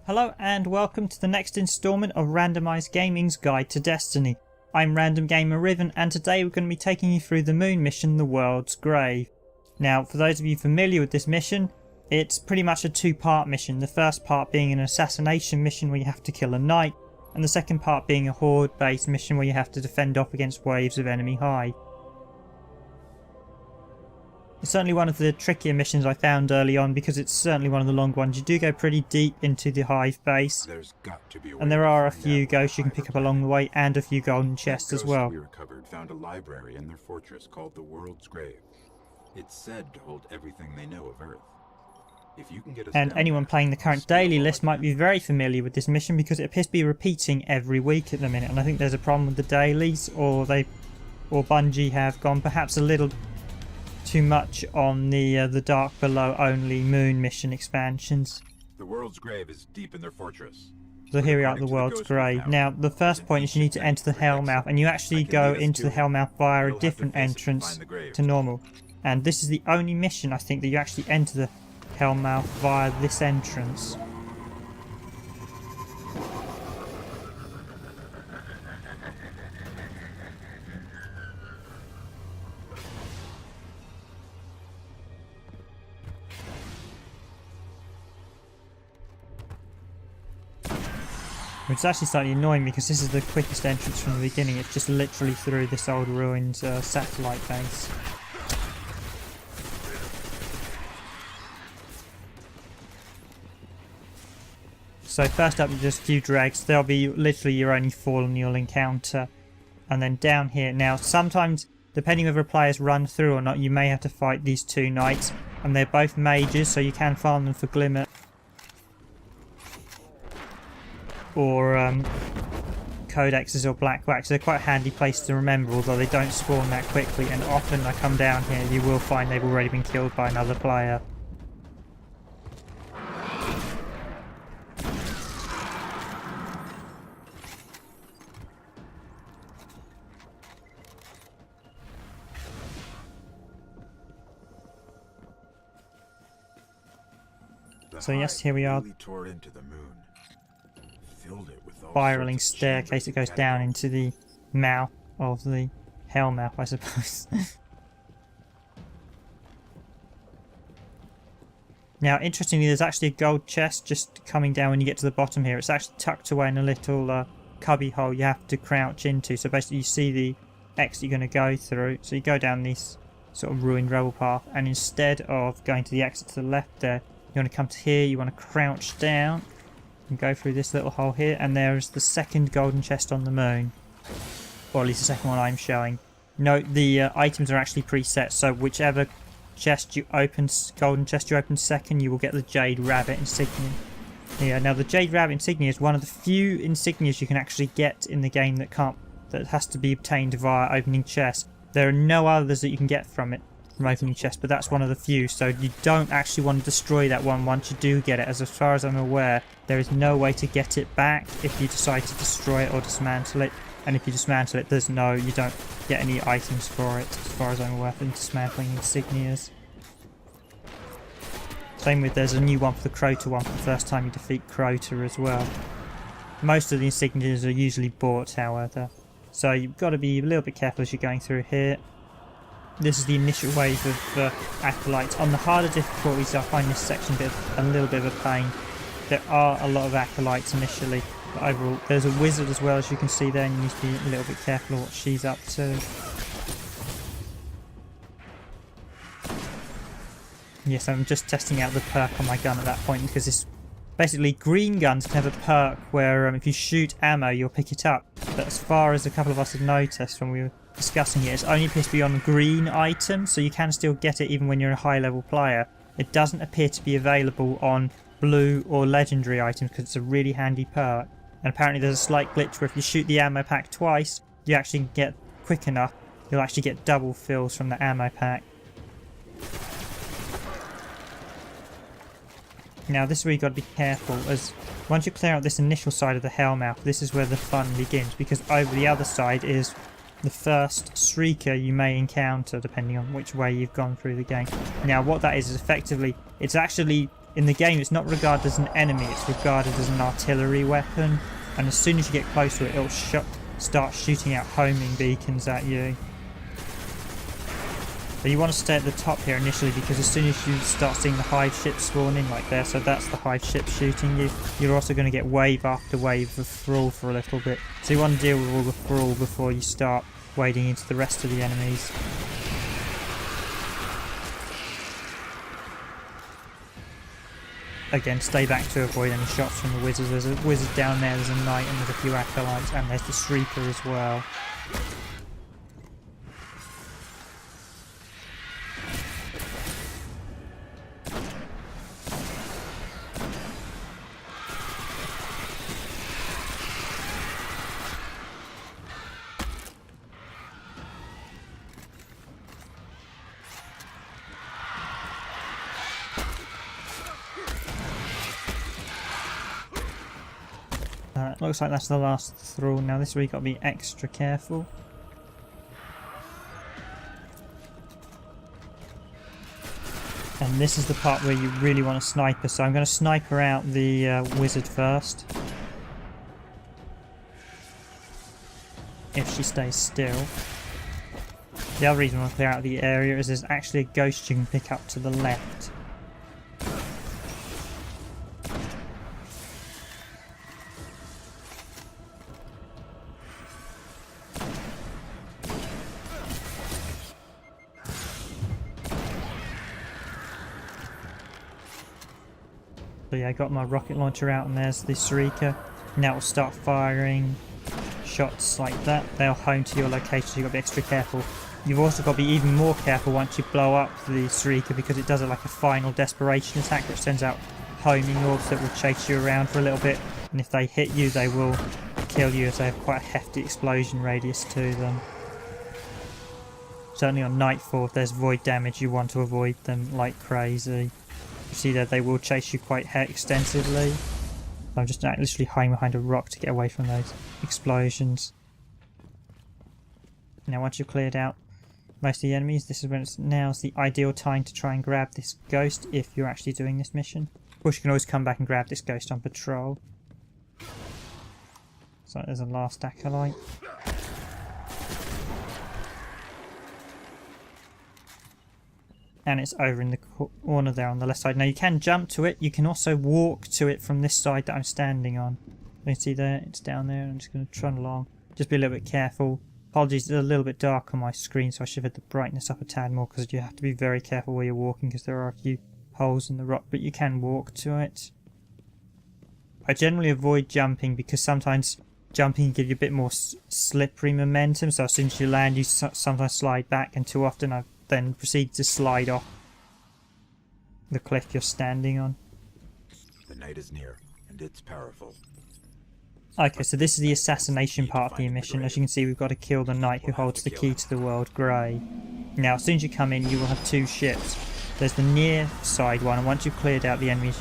Hello and welcome to the next instalment of Randomised Gaming's Guide to Destiny. I'm Random Gamer Riven and today we're going to be taking you through the moon mission, The World's Grave. Now, for those of you familiar with this mission, it's pretty much a two-part mission. The first part being an assassination mission where you have to kill a knight, and the second part being a horde-based mission where you have to defend off against waves of enemy Hive. It's certainly one of the trickier missions I found early on because it's certainly one of the long ones. You do go pretty deep into the Hive base, and there are a few ghosts you can pick up along the way and a few golden chests as well. We recovered found a library in their fortress called the World's Grave. It's said to hold everything they know of Earth. If you can get us And anyone playing the current daily list might be very familiar with this mission because it appears to be repeating every week at the minute, and I think there's a problem with the dailies, or Bungie have gone perhaps a little too much on the Dark Below only moon mission expansions. The World's Grave is deep in their fortress. So here we are at the World's Grave. Now the first point is you need to enter the Hellmouth, and you actually go into the Hellmouth via a different entrance to normal. And this is the only mission I think that you actually enter the Hellmouth via this entrance. It's actually slightly annoying because this is the quickest entrance from the beginning. It's just literally through this old ruined satellite base. So first up, just a few dregs. They'll be literally your only fallen you'll encounter. And then down here, now sometimes, depending whether players run through or not, you may have to fight these two knights. And they're both mages, so you can farm them for Glimmer or codexes or black wax. They're quite a handy place to remember, although they don't spawn that quickly, and often I come down here you will find they've already been killed by another player. So yes, here we are. Spiraling staircase that goes down into the mouth of the Hellmouth, I suppose. Now, interestingly, there's actually a gold chest just coming down when you get to the bottom here. It's actually tucked away in a little cubby hole you have to crouch into. So basically, you see the exit you're going to go through. So you go down this sort of ruined rebel path, and instead of going to the exit to the left there, you want to come to here. You want to crouch down and go through this little hole here, and there is the second golden chest on the moon, or at least the second one I'm showing. Note the items are actually preset, so whichever chest you open, golden chest you open second, you will get the Jade Rabbit insignia. Yeah, now the Jade Rabbit insignia is one of the few insignias you can actually get in the game that has to be obtained via opening chests. There are no others that you can get from it from opening chests, but that's one of the few, so you don't actually want to destroy that one once you do get it. As far as I'm aware, there is no way to get it back if you decide to destroy it or dismantle it, and if you dismantle it, you don't get any items for it, as far as I'm aware, from dismantling insignias. Same with, there's a new one for the Crota one for the first time you defeat Crota as well. Most of the insignias are usually bought, however, so you've got to be a little bit careful as you're going through here. This is the initial wave of acolytes. On the harder difficulties, I find this section a little bit of a pain. There are a lot of acolytes initially, but overall there's a wizard as well, as you can see there, and you need to be a little bit careful of what she's up to. Yes, I'm just testing out the perk on my gun at that point, because this basically green guns can have a perk where if you shoot ammo you'll pick it up, but as far as a couple of us had noticed when we were discussing it, it's only appears to be on green items, so you can still get it even when you're a high level player. It doesn't appear to be available on blue or legendary items because it's a really handy perk, and apparently there's a slight glitch where if you shoot the ammo pack twice you actually get quick enough, you'll actually get double fills from the ammo pack. Now this is where you've got to be careful, as once you clear out this initial side of the Hellmouth, this is where the fun begins, because over the other side is the first Shrieker you may encounter, depending on which way you've gone through the game. Now what that is effectively, it's actually In the game, it's not regarded as an enemy, it's regarded as an artillery weapon, and as soon as you get close to it, it'll start shooting out homing beacons at you. But you want to stay at the top here initially, because as soon as you start seeing the Hive ships spawn in like there, so that's the Hive ship shooting you, you're also going to get wave after wave of thrall for a little bit. So you want to deal with all the thrall before you start wading into the rest of the enemies. Again, stay back to avoid any shots from the wizards. There's a wizard down there, there's a knight, and there's a few acolytes, and there's the shrieker as well. Looks like that's the last thrall. Now this we've got to be extra careful. And this is the part where you really want a sniper. So I'm going to sniper out the wizard first. If she stays still. The other reason I want to clear out the area is there's actually a ghost you can pick up to the left. So yeah, I got my rocket launcher out, and there's the Shrieker. Now it'll start firing shots like that. They'll home to your location, so you've got to be extra careful. You've also got to be even more careful once you blow up the Shrieker, because it does it like a final desperation attack, which sends out homing orbs that will chase you around for a little bit. And if they hit you, they will kill you, as they have quite a hefty explosion radius to them. Certainly on Nightfall, if there's void damage, you want to avoid them like crazy. You see that they will chase you quite extensively. I'm just literally hiding behind a rock to get away from those explosions. Now once you've cleared out most of the enemies, this is when now's the ideal time to try and grab this ghost if you're actually doing this mission. Of course you can always come back and grab this ghost on patrol. So there's a last acolyte. And it's over in the corner there on the left side. Now you can jump to it, you can also walk to it from this side that I'm standing on. You can see there, it's down there. I'm just going to trundle along. Just be a little bit careful. Apologies, it's a little bit dark on my screen, so I should have the brightness up a tad more, because you have to be very careful where you're walking, because there are a few holes in the rock, but you can walk to it. I generally avoid jumping, because sometimes jumping can give you a bit more slippery momentum, so as soon as you land you sometimes slide back, and too often I've then proceed to slide off the cliff you're standing on. The night is near, and it's powerful. Okay, so this is the assassination part of the mission. As you can see, we've got to kill the knight who holds the key to the world grey. Now, as soon as you come in, you will have two ships. There's the near side one, and once you've cleared out the enemies,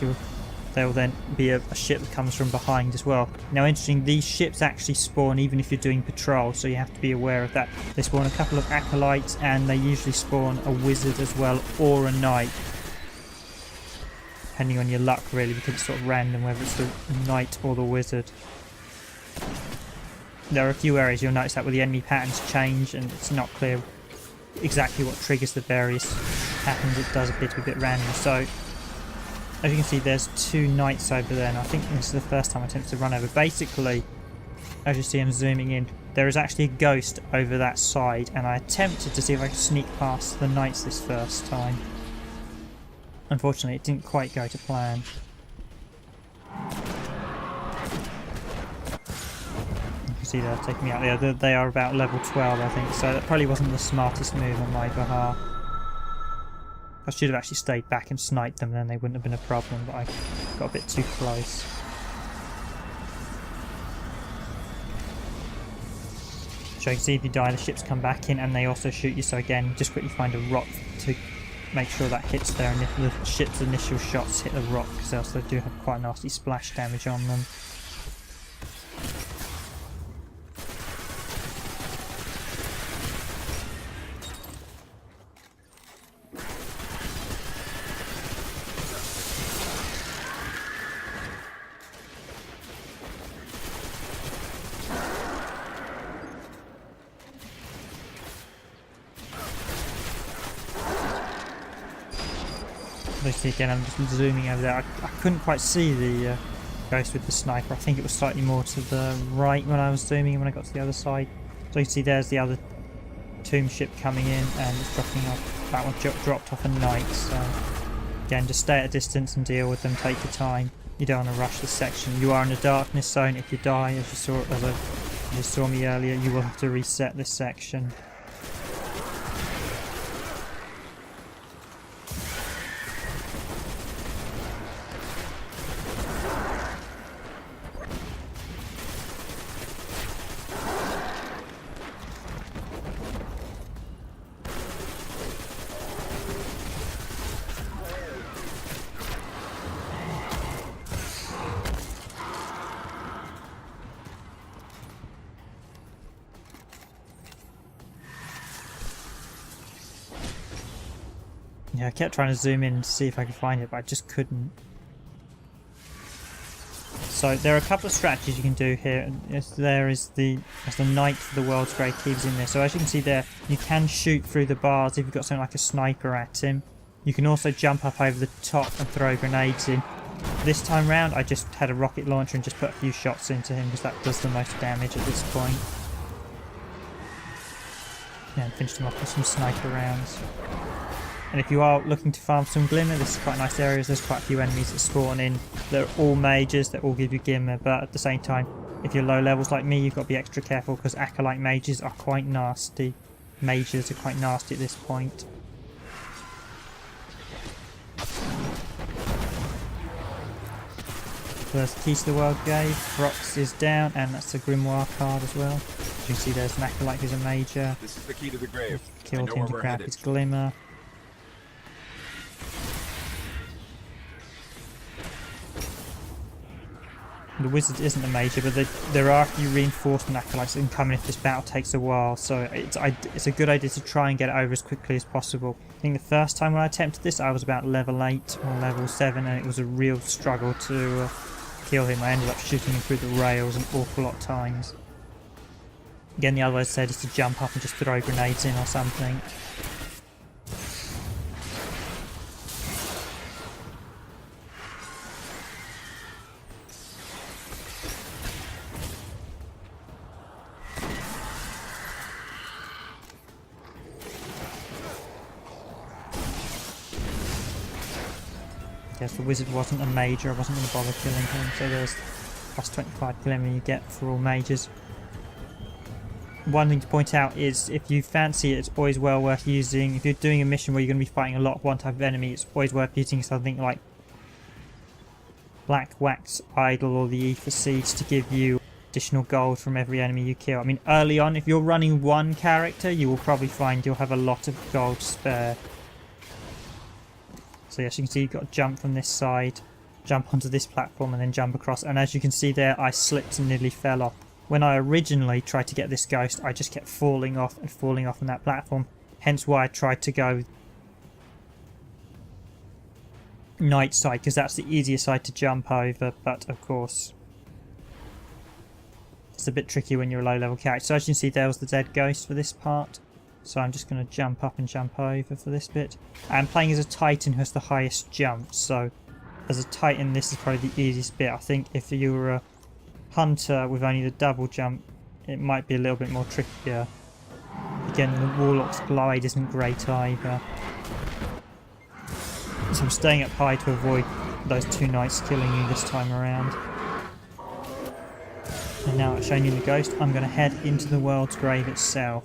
there will then be a ship that comes from behind as well. Now, interesting, these ships actually spawn even if you're doing patrol, so you have to be aware of that. They spawn a couple of acolytes, and they usually spawn a wizard as well, or a knight. Depending on your luck, really, because it's sort of random whether it's the knight or the wizard. There are a few areas you'll notice that where the enemy patterns change, and it's not clear exactly what triggers the various patterns. It does appear to be a bit random. So, as you can see, there's two knights over there, and I think this is the first time I attempted to run over. Basically, as you see, I'm zooming in, there is actually a ghost over that side, and I attempted to see if I could sneak past the knights this first time. Unfortunately, it didn't quite go to plan. You can see they're taking me out there. They are about level 12, I think, so that probably wasn't the smartest move on my behalf. I should have actually stayed back and sniped them, then they wouldn't have been a problem, but I got a bit too close. So you can see if you die, the ships come back in and they also shoot you, so again, just quickly find a rock to make sure that hits there, and if the ship's initial shots hit the rock, because else they do have quite nasty splash damage on them. Basically, again, I'm just zooming over there. I couldn't quite see the ghost with the sniper. I think it was slightly more to the right when I was zooming when I got to the other side. So you can see there's the other tomb ship coming in, and it's dropping off. That one dropped off a knight. So again, just stay at a distance and deal with them. Take your time. You don't want to rush this section. You are in a darkness zone. If you die, as you saw me earlier, you will have to reset this section. Yeah, I kept trying to zoom in to see if I could find it, but I just couldn't. So there are a couple of strategies you can do here. There's the Knight for the World's Grave keeps in there. So as you can see there, you can shoot through the bars if you've got something like a sniper at him. You can also jump up over the top and throw grenades in. This time round, I just had a rocket launcher and just put a few shots into him because that does the most damage at this point. Yeah, and finished him off with some sniper rounds. And if you are looking to farm some Glimmer, this is quite a nice area. There's quite a few enemies that spawn in. They're all mages, that all give you Glimmer, but at the same time, if you're low levels like me, you've got to be extra careful because Acolyte mages are quite nasty. Mages are quite nasty at this point. There's the Keys to the World Grave. Frox is down, and that's a Grimoire card as well. As you can see, there's an Acolyte who's a major. This is the key to the grave. Killed him to grab his Glimmer. The wizard isn't a major, but there are a few reinforcement acolytes that can come in if this battle takes a while, so it's a good idea to try and get it over as quickly as possible. I think the first time when I attempted this, I was about level 8 or level 7, and it was a real struggle to kill him. I ended up shooting him through the rails an awful lot of times. Again, the other way I said is to jump up and just throw grenades in or something. Yes, the wizard wasn't a major, I wasn't going to bother killing him, so there's plus 25 glimmer you get for all mages. One thing to point out is if you fancy it, it's always well worth using, if you're doing a mission where you're going to be fighting a lot of one type of enemy, it's always worth using something like Black Wax Idol or the Ether Seeds to give you additional gold from every enemy you kill. I mean, early on, if you're running one character, you will probably find you'll have a lot of gold spare. So yes, you can see you've got to jump from this side, jump onto this platform and then jump across. And as you can see there, I slipped and nearly fell off. When I originally tried to get this ghost, I just kept falling off and falling off on that platform. Hence why I tried to go night side, because that's the easier side to jump over. But of course, it's a bit tricky when you're a low level character. So as you can see, there was the dead ghost for this part. So I'm just going to jump up and jump over for this bit. I'm playing as a Titan who has the highest jump, so as a Titan this is probably the easiest bit. I think if you were a Hunter with only the double jump, it might be a little bit more trickier. Again, the Warlock's glide isn't great either. So I'm staying up high to avoid those two knights killing you this time around. And now I've shown you the ghost, I'm going to head into the World's Grave itself.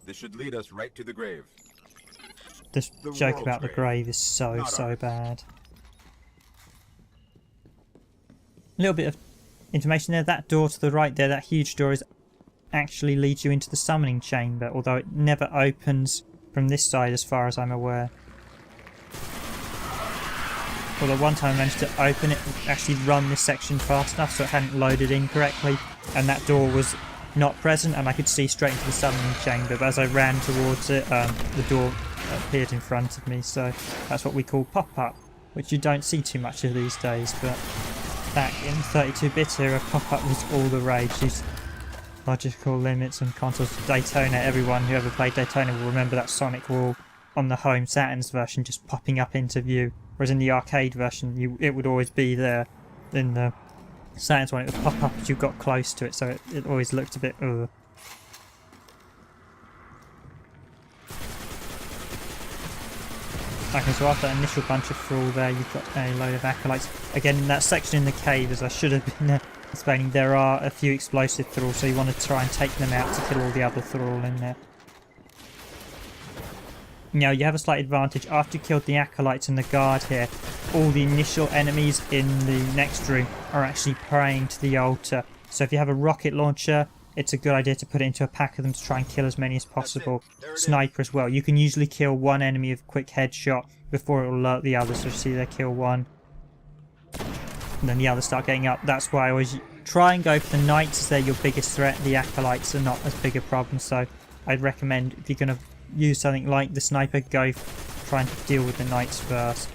This should lead us right to the grave. This joke about the grave is so bad. A little bit of information there. That door to the right there, that huge door, actually leads you into the summoning chamber, although it never opens from this side as far as I'm aware. Although one time I managed to open it and actually run this section fast enough so it hadn't loaded in correctly, and that door was not present and I could see straight into the summoning chamber, but as I ran towards it, the door appeared in front of me, so that's what we call pop-up, which you don't see too much of these days, but back in 32-bit era, pop-up was all the rage. These logical limits and consoles. Daytona, everyone who ever played Daytona will remember that Sonic wall on the home Saturn's version just popping up into view, whereas in the arcade version it would always be there. In the Saturn's one, it would pop up as you got close to it, so it always looked a bit ugh. Okay, so after that initial bunch of thrall there, you've got a load of acolytes. Again, in that section in the cave, as I should have been explaining, there are a few explosive thralls, so you want to try and take them out to kill all the other thrall in there. Now, you have a slight advantage. After you killed the acolytes and the guard here, all the initial enemies in the next room are actually praying to the altar. So if you have a rocket launcher, it's a good idea to put it into a pack of them to try and kill as many as possible. Sniper as well. You can usually kill one enemy with a quick headshot before it will alert the others. So you see they kill one, and then the others start getting up. That's why I always try and go for the knights, as they're your biggest threat. The acolytes are not as big a problem, so I'd recommend, if you're going to use something like the sniper, go try and deal with the knights first.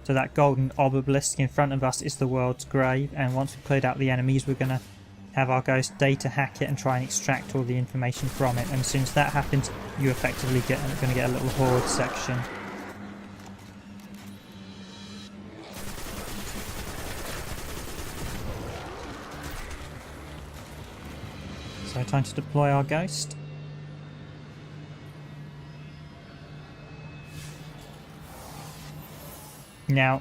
So that golden obelisk in front of us is the world's grave, and once we've cleared out the enemies, we're going to have our ghost data hack it and try and extract all the information from it. And as soon as that happens, you effectively going to get a little horde section. So time to deploy our ghost. Now,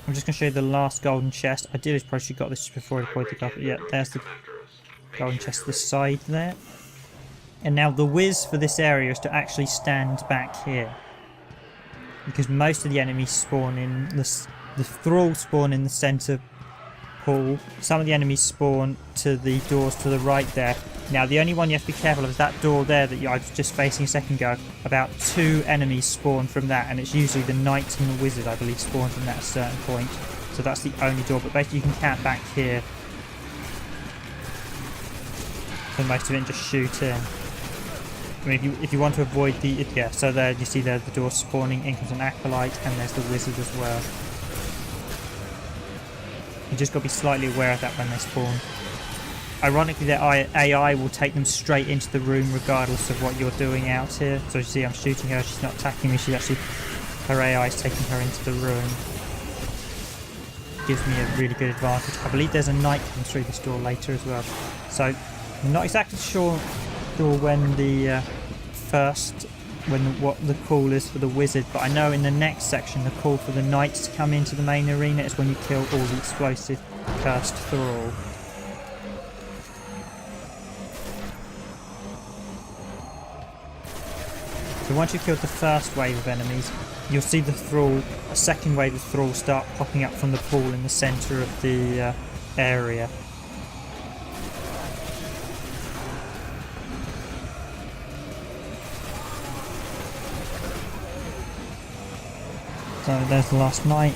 I'm just going to show you the last golden chest. Ideally, probably should have got this before I deployed the carpet. Yeah, there's the golden chest to the side there. And now the whiz for this area is to actually stand back here, because most of the enemies spawn in the thralls spawn in the centre pool. Some of the enemies spawn to the doors to the right there. Now, the only one you have to be careful of is that door there that I was just facing a second ago. About 2 enemies spawn from that, and it's usually the knight and the wizard, I believe, spawn from that at a certain point. So that's the only door, but basically you can camp back here for most of it and just shoot in. I mean, if you want to avoid the... Yeah, so there you see there the door spawning, in comes an acolyte, and there's the wizard as well. You just got to be slightly aware of that when they spawn. Ironically, their AI will take them straight into the room regardless of what you're doing out here. So you see I'm shooting her, she's not attacking me, she's actually... her AI is taking her into the room. Gives me a really good advantage. I believe there's a knight coming through this door later as well. So I'm not exactly sure when the what the call is for the wizard, but I know in the next section the call for the knights to come into the main arena is when you kill all the explosive cursed thrall. So once you've killed the first wave of enemies, you'll see the thrall, a second wave of thralls start popping up from the pool in the centre of the area. So there's the last knight,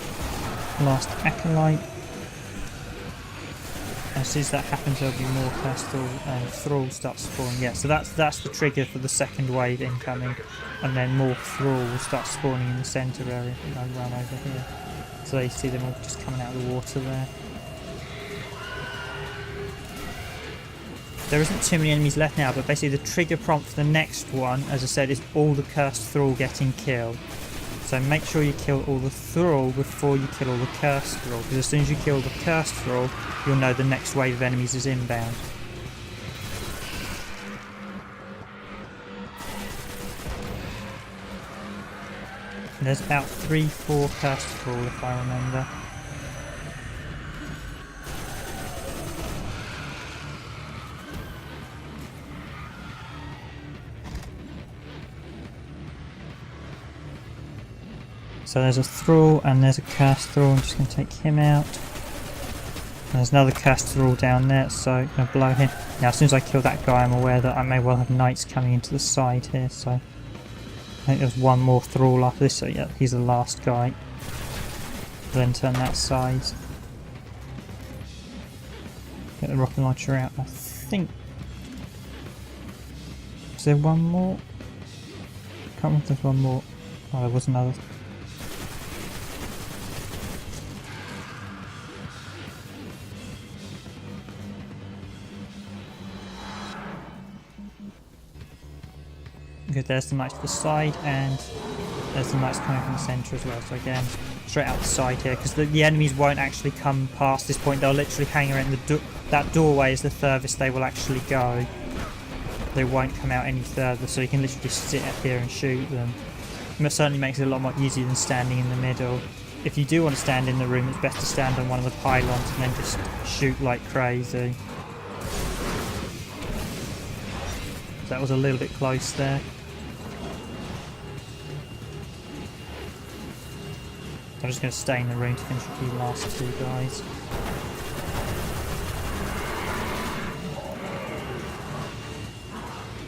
last acolyte. As soon as that happens, there'll be more cursed thralls start spawning. Yeah, so that's the trigger for the second wave incoming, and then more thralls will start spawning in the centre area. I'll run over here, so you see them all just coming out of the water there. There isn't too many enemies left now, but basically the trigger prompt for the next one, as I said, is all the cursed thrall getting killed. So make sure you kill all the thrall before you kill all the cursed thrall, because as soon as you kill the cursed thrall, you'll know the next wave of enemies is inbound. And there's about 3-4 cursed thrall if I remember. So there's a thrall and there's a cursed thrall. I'm just going to take him out. And there's another cursed thrall down there, so I'm going to blow him. Now as soon as I kill that guy, I'm aware that I may well have knights coming into the side here, so I think there's one more thrall after this, so yeah, he's the last guy. Then turn that side. Get the rocket launcher out. I think Is there one more? Can't remember if there's one more. Oh, there was another. Good, there's the knights to the side, and there's the knights coming from the centre as well. So again, straight out the side here, because the enemies won't actually come past this point. They'll literally hang around that doorway is the furthest they will actually go. They won't come out any further, so you can literally just sit up here and shoot them. And it certainly makes it a lot more easier than standing in the middle. If you do want to stand in the room, it's best to stand on one of the pylons and then just shoot like crazy. That was a little bit close there. I'm just going to stay in the room to finish with the last two guys.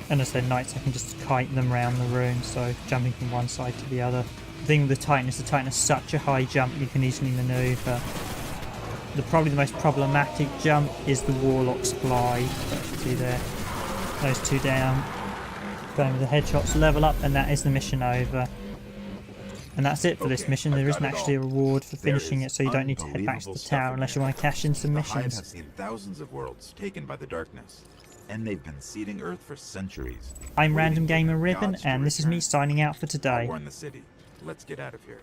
And as they're knights, I can just kite them around the room, so jumping from one side to the other. The thing with the Titan has such a high jump you can easily manoeuvre. Probably the most problematic jump is the Warlock's glide. See there, those two down. Going with the headshots, level up, and that is the mission over. And that's it for this mission. There isn't actually a reward for finishing it, so you don't need to head back to the tower unless you want to cash in some The Hive missions. have seen thousands of worlds taken by the darkness, and they've been seeding Earth for centuries. I'm Random Gamer waiting for Riven, gods to and this is me return. signing out for I'll today. warn the city. Let's get out of here.